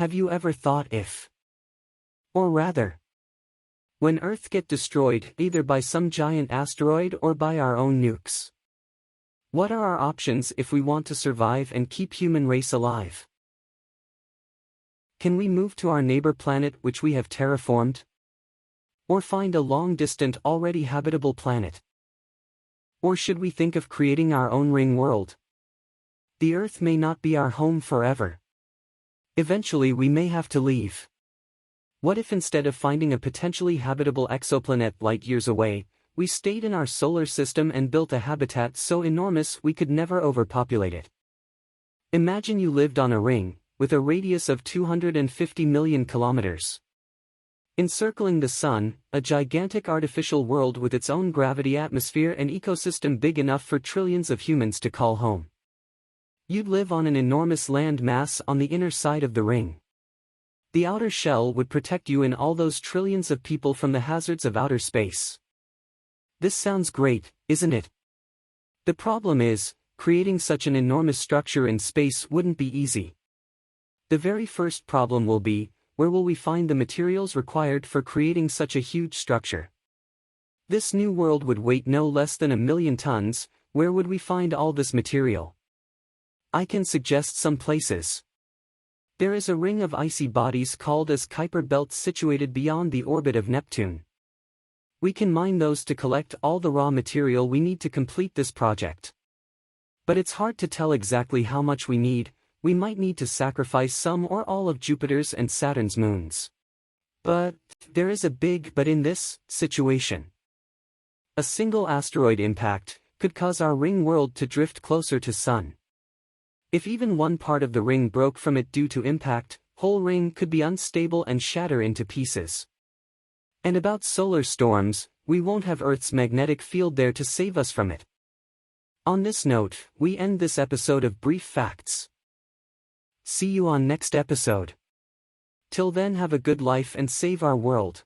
Have you ever thought if? Or rather, when Earth get destroyed either by some giant asteroid or by our own nukes? What are our options if we want to survive and keep human race alive? Can we move to our neighbor planet which we have terraformed? Or find a long-distant already habitable planet? Or should we think of creating our own ring world? The Earth may not be our home forever. Eventually we may have to leave. What if instead of finding a potentially habitable exoplanet light years away, we stayed in our solar system and built a habitat so enormous we could never overpopulate it? Imagine you lived on a ring, with a radius of 250 million kilometers. Encircling the Sun, a gigantic artificial world with its own gravity, atmosphere and ecosystem big enough for trillions of humans to call home. You'd live on an enormous land mass on the inner side of the ring. The outer shell would protect you and all those trillions of people from the hazards of outer space. This sounds great, isn't it? The problem is, creating such an enormous structure in space wouldn't be easy. The very first problem will be, where will we find the materials required for creating such a huge structure? This new world would weigh no less than 1 million tons. Where would we find all this material? I can suggest some places. There is a ring of icy bodies called as Kuiper belts situated beyond the orbit of Neptune. We can mine those to collect all the raw material we need to complete this project. But it's hard to tell exactly how much we need. We might need to sacrifice some or all of Jupiter's and Saturn's moons. But there is a big but in this situation. A single asteroid impact could cause our ring world to drift closer to Sun. If even one part of the ring broke from it due to impact, whole ring could be unstable and shatter into pieces. And about solar storms, we won't have Earth's magnetic field there to save us from it. On this note, we end this episode of Brief Facts. See you on next episode. Till then, have a good life and save our world.